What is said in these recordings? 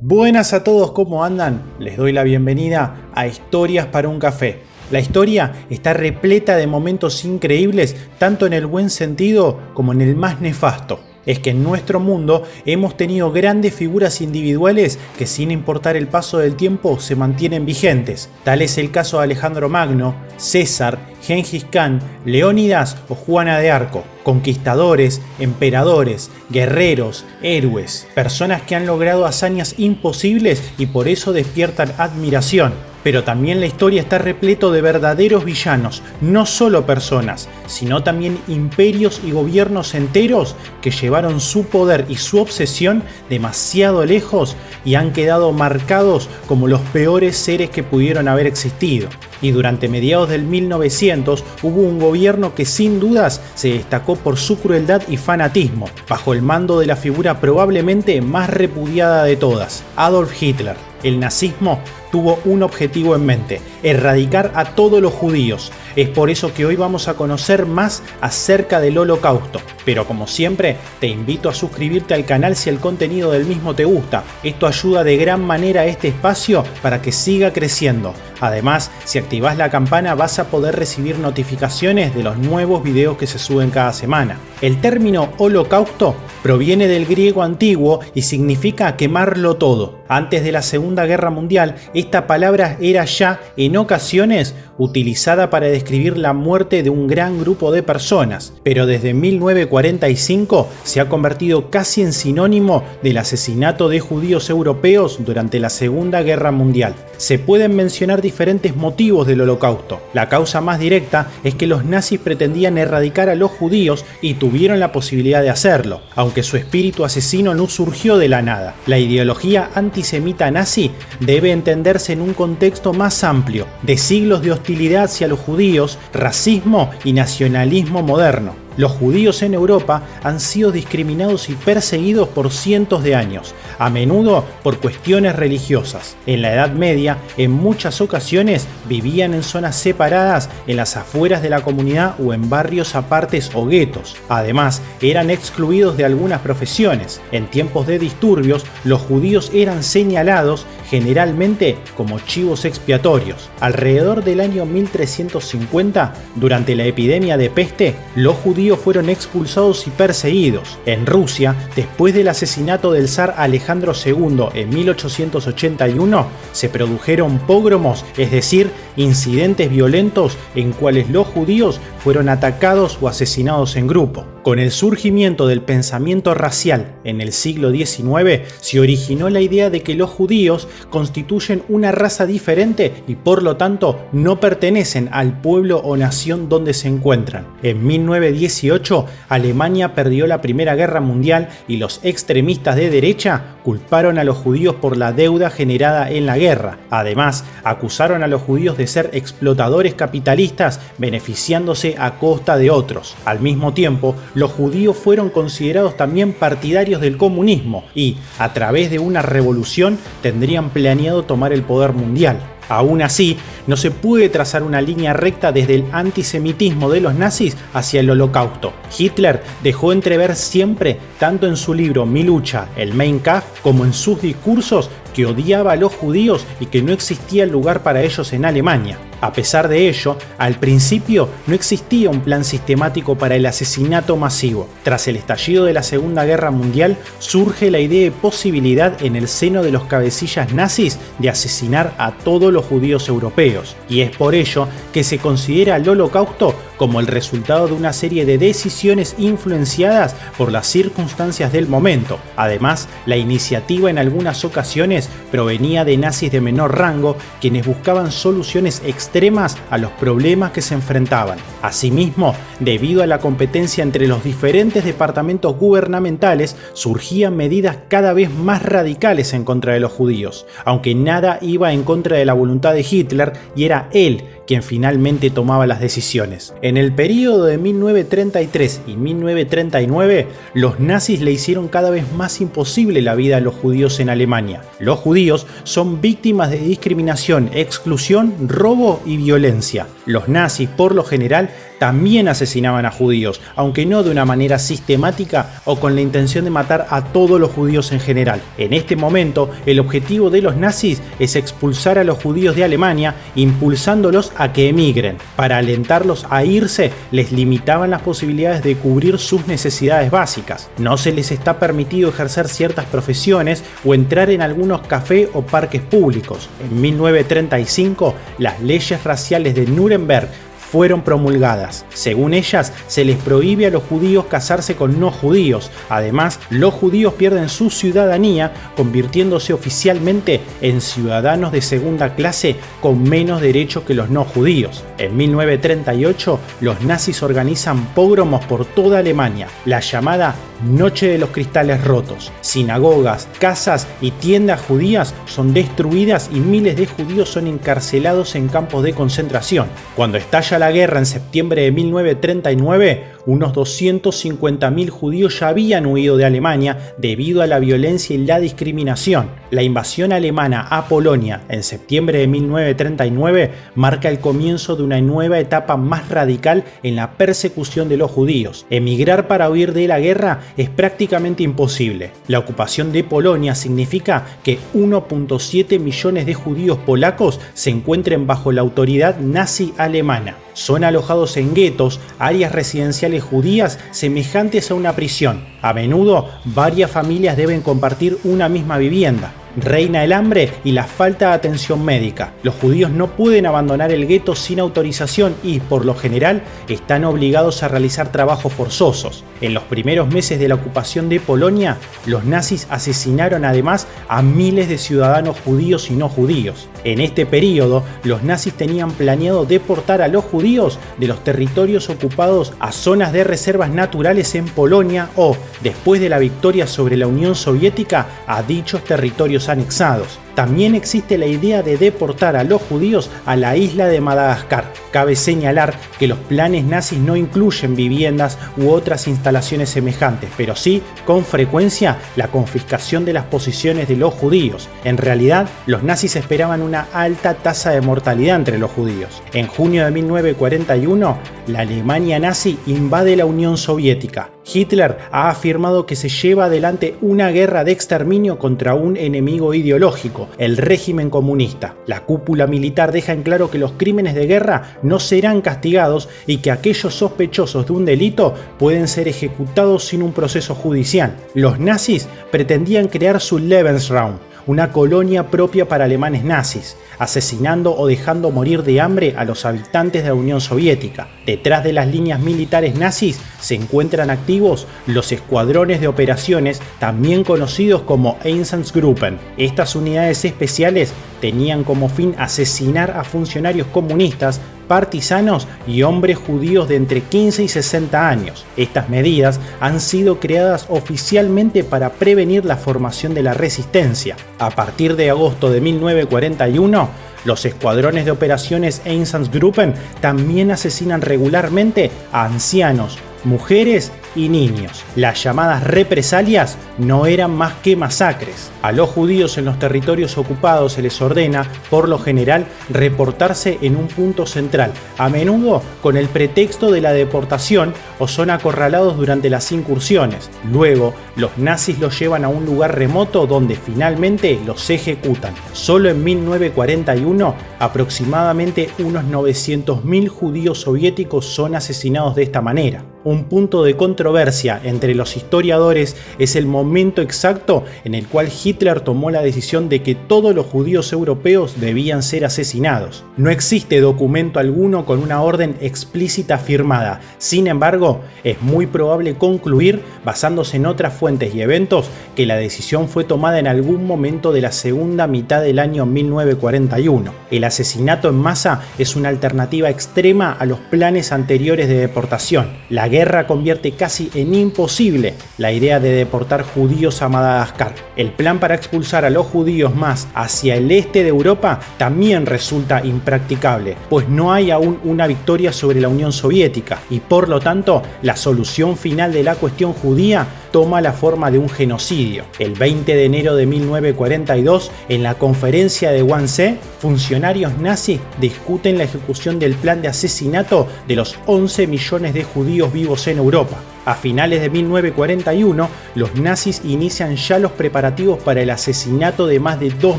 Buenas a todos, ¿cómo andan? Les doy la bienvenida a Historias para un Café. La historia está repleta de momentos increíbles, tanto en el buen sentido como en el más nefasto. Es que en nuestro mundo hemos tenido grandes figuras individuales que sin importar el paso del tiempo se mantienen vigentes. Tal es el caso de Alejandro Magno, César, Gengis Khan, Leónidas o Juana de Arco. Conquistadores, emperadores, guerreros, héroes, personas que han logrado hazañas imposibles y por eso despiertan admiración. Pero también la historia está repleto de verdaderos villanos, no solo personas, sino también imperios y gobiernos enteros que llevaron su poder y su obsesión demasiado lejos y han quedado marcados como los peores seres que pudieron haber existido. Y durante mediados del 1900 hubo un gobierno que sin dudas se destacó por su crueldad y fanatismo, bajo el mando de la figura probablemente más repudiada de todas, Adolf Hitler. El nazismo tuvo un objetivo en mente: erradicar a todos los judíos. Es por eso que hoy vamos a conocer más acerca del Holocausto. Pero como siempre, te invito a suscribirte al canal si el contenido del mismo te gusta. Esto ayuda de gran manera a este espacio para que siga creciendo. Además, si activas la campana vas a poder recibir notificaciones de los nuevos videos que se suben cada semana. El término holocausto proviene del griego antiguo y significa quemarlo todo. Antes de la Segunda Guerra Mundial, esta palabra era ya en ocasiones utilizada para describir la muerte de un gran grupo de personas, pero desde 1945 se ha convertido casi en sinónimo del asesinato de judíos europeos durante la Segunda Guerra Mundial. Se pueden mencionar diferentes motivos del Holocausto. La causa más directa es que los nazis pretendían erradicar a los judíos y tuvieron la posibilidad de hacerlo, aunque su espíritu asesino no surgió de la nada. La ideología antisemita nazi debe entenderse en un contexto más amplio, de siglos de hostilidad hacia los judíos, racismo y nacionalismo moderno. Los judíos en Europa han sido discriminados y perseguidos por cientos de años, a menudo por cuestiones religiosas. En la Edad Media, en muchas ocasiones vivían en zonas separadas en las afueras de la comunidad o en barrios apartes o guetos. Además, eran excluidos de algunas profesiones. En tiempos de disturbios, los judíos eran señalados generalmente como chivos expiatorios. Alrededor del año 1350, durante la epidemia de peste, los judíos fueron expulsados y perseguidos. En Rusia, después del asesinato del zar Alejandro II en 1881, se produjeron pogromos, es decir, incidentes violentos en cuales los judíos fueron atacados o asesinados en grupo. Con el surgimiento del pensamiento racial en el siglo XIX, se originó la idea de que los judíos constituyen una raza diferente y por lo tanto no pertenecen al pueblo o nación donde se encuentran. En 1918, Alemania perdió la Primera Guerra Mundial y los extremistas de derecha culparon a los judíos por la deuda generada en la guerra. Además, acusaron a los judíos de ser explotadores capitalistas beneficiándose a costa de otros. Al mismo tiempo, los judíos fueron considerados también partidarios del comunismo y, a través de una revolución, tendrían planeado tomar el poder mundial. Aún así, no se puede trazar una línea recta desde el antisemitismo de los nazis hacia el Holocausto. Hitler dejó entrever siempre, tanto en su libro Mi lucha, el Mein Kampf, como en sus discursos, que odiaba a los judíos y que no existía lugar para ellos en Alemania. A pesar de ello, al principio no existía un plan sistemático para el asesinato masivo. Tras el estallido de la Segunda Guerra Mundial, surge la idea de posibilidad en el seno de los cabecillas nazis de asesinar a todos los judíos europeos. Y es por ello que se considera el Holocausto como el resultado de una serie de decisiones influenciadas por las circunstancias del momento. Además, la iniciativa en algunas ocasiones provenía de nazis de menor rango, quienes buscaban soluciones extremas a los problemas que se enfrentaban. Asimismo, debido a la competencia entre los diferentes departamentos gubernamentales, surgían medidas cada vez más radicales en contra de los judíos, aunque nada iba en contra de la voluntad de Hitler y era él quien finalmente tomaba las decisiones. En el periodo de 1933 y 1939, los nazis le hicieron cada vez más imposible la vida a los judíos en Alemania. Los judíos son víctimas de discriminación, exclusión, robo y violencia. Los nazis, por lo general, también asesinaban a judíos, aunque no de una manera sistemática o con la intención de matar a todos los judíos en general. En este momento, el objetivo de los nazis es expulsar a los judíos de Alemania, impulsándolos a que emigren. Para alentarlos a irse, les limitaban las posibilidades de cubrir sus necesidades básicas. No se les está permitido ejercer ciertas profesiones o entrar en algunos cafés o parques públicos. En 1935, las leyes raciales de Nuremberg fueron promulgadas. Según ellas, se les prohíbe a los judíos casarse con no judíos. Además, los judíos pierden su ciudadanía, convirtiéndose oficialmente en ciudadanos de segunda clase con menos derechos que los no judíos. En 1938, los nazis organizan pogromos por toda Alemania, la llamada Noche de los Cristales Rotos. Sinagogas, casas y tiendas judías son destruidas y miles de judíos son encarcelados en campos de concentración. Cuando estalla la guerra en septiembre de 1939, unos 250.000 judíos ya habían huido de Alemania debido a la violencia y la discriminación. La invasión alemana a Polonia en septiembre de 1939 marca el comienzo de una nueva etapa más radical en la persecución de los judíos. Emigrar para huir de la guerra es prácticamente imposible. La ocupación de Polonia significa que 1.7 millones de judíos polacos se encuentren bajo la autoridad nazi alemana. Son alojados en guetos, áreas residenciales judías semejantes a una prisión. A menudo, varias familias deben compartir una misma vivienda. Reina el hambre y la falta de atención médica. Los judíos no pueden abandonar el gueto sin autorización y, por lo general, están obligados a realizar trabajos forzosos. En los primeros meses de la ocupación de Polonia, los nazis asesinaron además a miles de ciudadanos judíos y no judíos. En este periodo, los nazis tenían planeado deportar a los judíos de los territorios ocupados a zonas de reservas naturales en Polonia o, después de la victoria sobre la Unión Soviética, a dichos territorios anexados. También existe la idea de deportar a los judíos a la isla de Madagascar. Cabe señalar que los planes nazis no incluyen viviendas u otras instalaciones semejantes, pero sí, con frecuencia, la confiscación de las posesiones de los judíos. En realidad, los nazis esperaban una alta tasa de mortalidad entre los judíos. En junio de 1941, la Alemania nazi invade la Unión Soviética. Hitler ha afirmado que se lleva adelante una guerra de exterminio contra un enemigo ideológico, el régimen comunista. La cúpula militar deja en claro que los crímenes de guerra no serán castigados y que aquellos sospechosos de un delito pueden ser ejecutados sin un proceso judicial. Los nazis pretendían crear su Lebensraum, una colonia propia para alemanes nazis, asesinando o dejando morir de hambre a los habitantes de la Unión Soviética. Detrás de las líneas militares nazis se encuentran activos los escuadrones de operaciones, también conocidos como Einsatzgruppen. Estas unidades especiales tenían como fin asesinar a funcionarios comunistas, partisanos y hombres judíos de entre 15 y 60 años. Estas medidas han sido creadas oficialmente para prevenir la formación de la resistencia. A partir de agosto de 1941, los escuadrones de operaciones Einsatzgruppen también asesinan regularmente a ancianos, mujeres y niños. Las llamadas represalias no eran más que masacres. A los judíos en los territorios ocupados se les ordena, por lo general, reportarse en un punto central, a menudo con el pretexto de la deportación, o son acorralados durante las incursiones. Luego, los nazis los llevan a un lugar remoto donde finalmente los ejecutan. Solo en 1941, aproximadamente unos 900.000 judíos soviéticos son asesinados de esta manera. Un punto de controversia entre los historiadores es el momento exacto en el cual Hitler tomó la decisión de que todos los judíos europeos debían ser asesinados. No existe documento alguno con una orden explícita firmada. Sin embargo, es muy probable concluir, basándose en otras fuentes y eventos, que la decisión fue tomada en algún momento de la segunda mitad del año 1941. El asesinato en masa es una alternativa extrema a los planes anteriores de deportación. La guerra convierte casi casi en imposible la idea de deportar judíos a Madagascar. El plan para expulsar a los judíos más hacia el este de Europa también resulta impracticable, pues no hay aún una victoria sobre la Unión Soviética y por lo tanto la solución final de la cuestión judía toma la forma de un genocidio. El 20 de enero de 1942, en la conferencia de Wannsee, funcionarios nazis discuten la ejecución del plan de asesinato de los 11 millones de judíos vivos en Europa. A finales de 1941, los nazis inician ya los preparativos para el asesinato de más de 2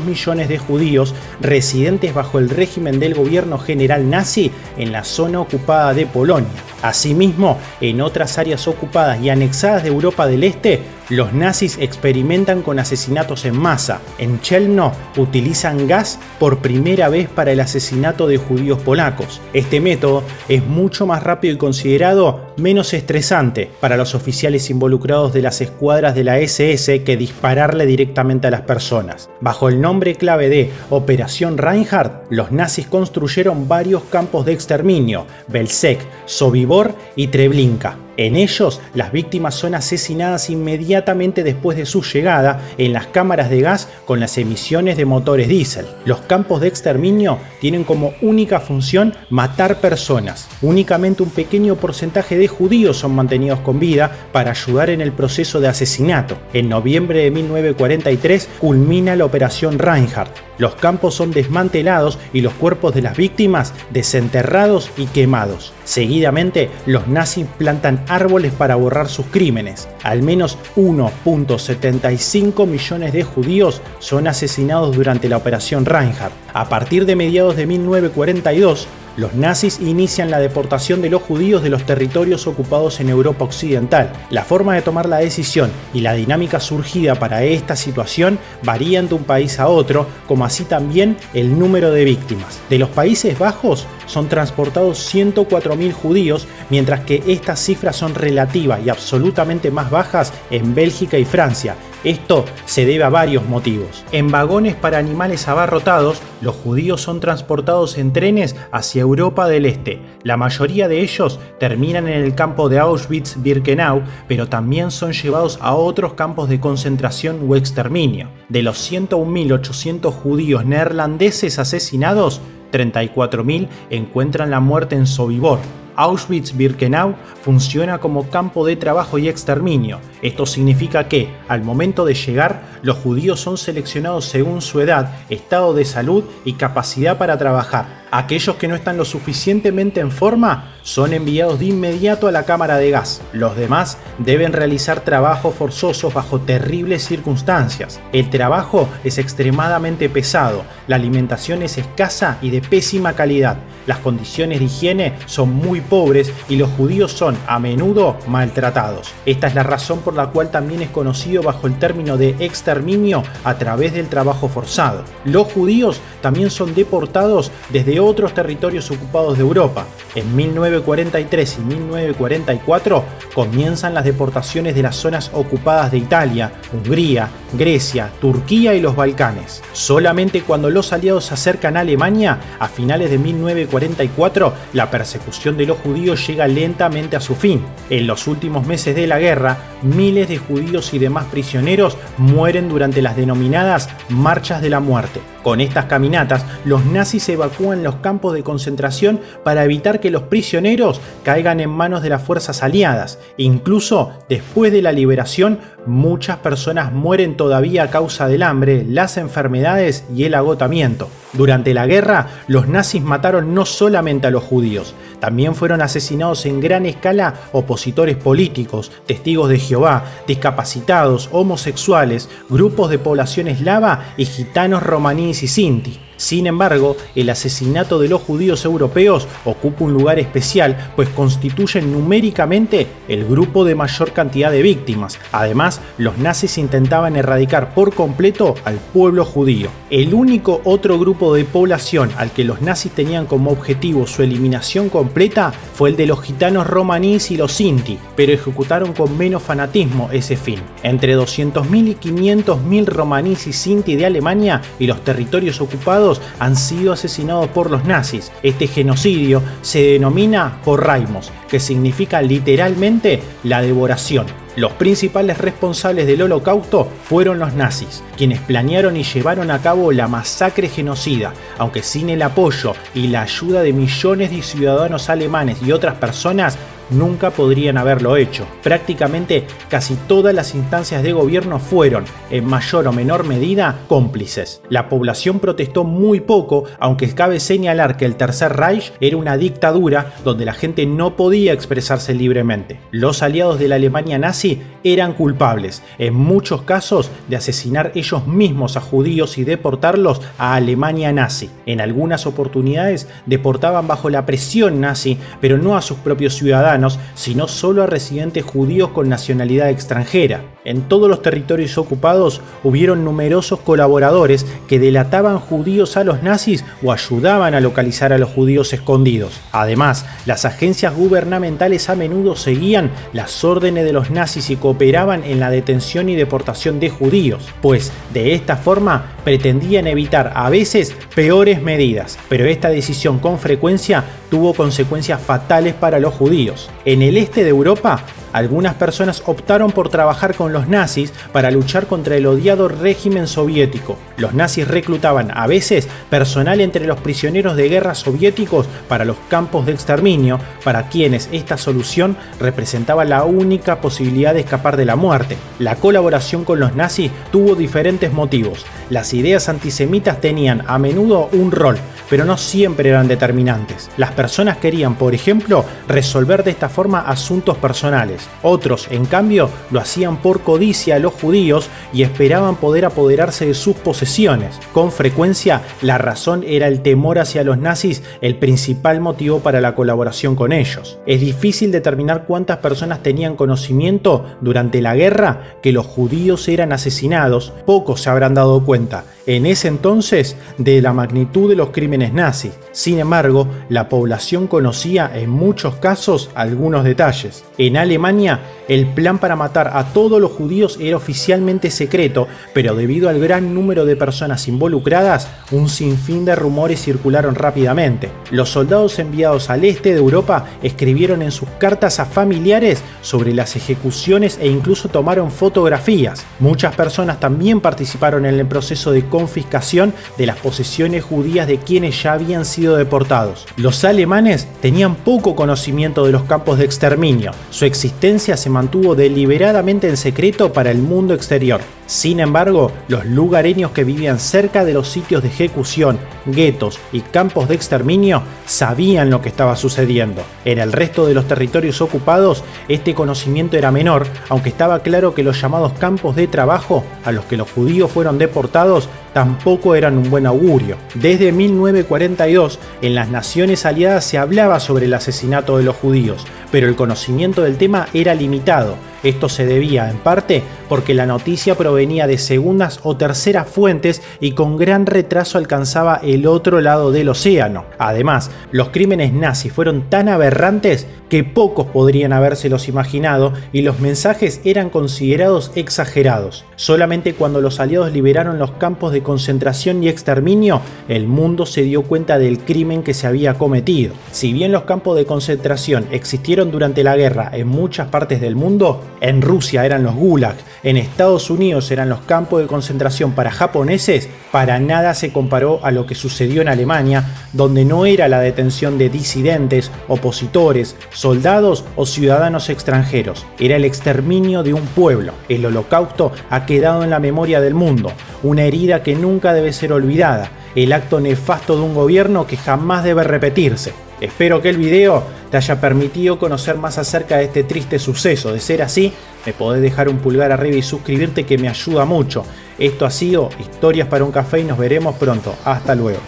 millones de judíos residentes bajo el régimen del gobierno general nazi en la zona ocupada de Polonia. Asimismo, en otras áreas ocupadas y anexadas de Europa del Este, los nazis experimentan con asesinatos en masa. En Chelmno utilizan gas por primera vez para el asesinato de judíos polacos. Este método es mucho más rápido y considerado menos estresante para los oficiales involucrados de las escuadras de la SS que dispararle directamente a las personas. Bajo el nombre clave de Operación Reinhardt, los nazis construyeron varios campos de exterminio: Belzec, Sobibor y Treblinka. En ellos, las víctimas son asesinadas inmediatamente después de su llegada en las cámaras de gas con las emisiones de motores diésel. Los campos de exterminio tienen como única función matar personas. Únicamente un pequeño porcentaje de judíos son mantenidos con vida para ayudar en el proceso de asesinato. En noviembre de 1943 culmina la Operación Reinhardt. Los campos son desmantelados y los cuerpos de las víctimas desenterrados y quemados. Seguidamente, los nazis plantan árboles para borrar sus crímenes. Al menos 1,75 millones de judíos son asesinados durante la Operación Reinhardt. A partir de mediados de 1942, los nazis inician la deportación de los judíos de los territorios ocupados en Europa Occidental. La forma de tomar la decisión y la dinámica surgida para esta situación varían de un país a otro, como así también el número de víctimas. De los Países Bajos son transportados 104.000 judíos, mientras que estas cifras son relativas y absolutamente más bajas en Bélgica y Francia. Esto se debe a varios motivos. En vagones para animales abarrotados, los judíos son transportados en trenes hacia Europa del Este. La mayoría de ellos terminan en el campo de Auschwitz-Birkenau, pero también son llevados a otros campos de concentración o exterminio. De los 101.800 judíos neerlandeses asesinados, 34.000 encuentran la muerte en Sobibor. Auschwitz-Birkenau funciona como campo de trabajo y exterminio. Esto significa que, al momento de llegar, los judíos son seleccionados según su edad, estado de salud y capacidad para trabajar. Aquellos que no están lo suficientemente en forma son enviados de inmediato a la cámara de gas. Los demás deben realizar trabajos forzosos bajo terribles circunstancias. El trabajo es extremadamente pesado, la alimentación es escasa y de pésima calidad, las condiciones de higiene son muy pobres y los judíos son a menudo maltratados. Esta es la razón por la cual también es conocido bajo el término de exterminio a través del trabajo forzado. Los judíos también son deportados desde otros territorios ocupados de Europa. En 1943 y 1944 comienzan las deportaciones de las zonas ocupadas de Italia, Hungría, Grecia, Turquía y los Balcanes. Solamente cuando los aliados se acercan a Alemania, a finales de 1944, la persecución de los judíos llega lentamente a su fin. En los últimos meses de la guerra, miles de judíos y demás prisioneros mueren durante las denominadas Marchas de la Muerte. Con estas caminatas, los nazis evacúan los campos de concentración para evitar que los prisioneros caigan en manos de las fuerzas aliadas. Incluso después de la liberación, muchas personas mueren todavía a causa del hambre, las enfermedades y el agotamiento. Durante la guerra, los nazis mataron no solamente a los judíos, también fueron asesinados en gran escala opositores políticos, testigos de Jehová, discapacitados, homosexuales, grupos de población eslava y gitanos romaníes y sinti. Sin embargo, el asesinato de los judíos europeos ocupa un lugar especial, pues constituyen numéricamente el grupo de mayor cantidad de víctimas. Además, los nazis intentaban erradicar por completo al pueblo judío. El único otro grupo de población al que los nazis tenían como objetivo su eliminación completa fue el de los gitanos romaníes y los sinti, pero ejecutaron con menos fanatismo ese fin. Entre 200.000 y 500.000 romaníes y sinti de Alemania y los territorios ocupados judíos han sido asesinados por los nazis. Este genocidio se denomina Porraimos, que significa literalmente la devoración. Los principales responsables del Holocausto fueron los nazis, quienes planearon y llevaron a cabo la masacre genocida, aunque sin el apoyo y la ayuda de millones de ciudadanos alemanes y otras personas, nunca podrían haberlo hecho. Prácticamente casi todas las instancias de gobierno fueron, en mayor o menor medida, cómplices. La población protestó muy poco, aunque cabe señalar que el Tercer Reich era una dictadura donde la gente no podía expresarse libremente. Los aliados de la Alemania nazi eran culpables, en muchos casos, de asesinar ellos mismos a judíos y deportarlos a Alemania nazi. En algunas oportunidades deportaban bajo la presión nazi, pero no a sus propios ciudadanos, sino solo a residentes judíos con nacionalidad extranjera. En todos los territorios ocupados hubieron numerosos colaboradores que delataban judíos a los nazis o ayudaban a localizar a los judíos escondidos. Además, las agencias gubernamentales a menudo seguían las órdenes de los nazis y cooperaban en la detención y deportación de judíos, pues de esta forma pretendían evitar a veces peores medidas, pero esta decisión con frecuencia tuvo consecuencias fatales para los judíos. En el este de Europa, algunas personas optaron por trabajar con los nazis para luchar contra el odiado régimen soviético. Los nazis reclutaban a veces personal entre los prisioneros de guerra soviéticos para los campos de exterminio, para quienes esta solución representaba la única posibilidad de escapar de la muerte. La colaboración con los nazis tuvo diferentes motivos. Las ideas antisemitas tenían a menudo un rol, pero no siempre eran determinantes. Las personas querían, por ejemplo, resolver de esta forma asuntos personales. Otros, en cambio, lo hacían por codicia a los judíos y esperaban poder apoderarse de sus posesiones. Con frecuencia, la razón era el temor hacia los nazis, el principal motivo para la colaboración con ellos. Es difícil determinar cuántas personas tenían conocimiento durante la guerra que los judíos eran asesinados. Pocos se habrán dado cuenta en ese entonces de la magnitud de los crímenes nazis. Sin embargo, la población conocía en muchos casos algunos detalles. En Alemania, el plan para matar a todos los judíos era oficialmente secreto, pero debido al gran número de personas involucradas, un sinfín de rumores circularon rápidamente. Los soldados enviados al este de Europa escribieron en sus cartas a familiares sobre las ejecuciones e incluso tomaron fotografías. Muchas personas también participaron en el proceso de confiscación de las posesiones judías de quienes ya habían sido deportados. Los alemanes tenían poco conocimiento de los campos de exterminio. Su existencia se mantuvo deliberadamente en secreto para el mundo exterior. Sin embargo, los lugareños que vivían cerca de los sitios de ejecución, guetos y campos de exterminio sabían lo que estaba sucediendo. En el resto de los territorios ocupados, este conocimiento era menor, aunque estaba claro que los llamados campos de trabajo a los que los judíos fueron deportados tampoco eran un buen augurio. Desde 1942, en las Naciones Aliadas se hablaba sobre el asesinato de los judíos, pero el conocimiento del tema era limitado. Esto se debía, en parte, porque la noticia provenía de segundas o terceras fuentes y con gran retraso alcanzaba el otro lado del océano. Además, los crímenes nazis fueron tan aberrantes que pocos podrían habérselos imaginado y los mensajes eran considerados exagerados. Solamente cuando los aliados liberaron los campos de concentración y exterminio, el mundo se dio cuenta del crimen que se había cometido. Si bien los campos de concentración existieron durante la guerra en muchas partes del mundo, en Rusia eran los gulags, en Estados Unidos eran los campos de concentración para japoneses, para nada se comparó a lo que sucedió en Alemania, donde no era la detención de disidentes, opositores, soldados o ciudadanos extranjeros, era el exterminio de un pueblo. El Holocausto ha quedado en la memoria del mundo, una herida que nunca debe ser olvidada, el acto nefasto de un gobierno que jamás debe repetirse. Espero que el video te haya permitido conocer más acerca de este triste suceso. De ser así, me podés dejar un pulgar arriba y suscribirte, que me ayuda mucho. Esto ha sido Historias para un Café y nos veremos pronto. Hasta luego.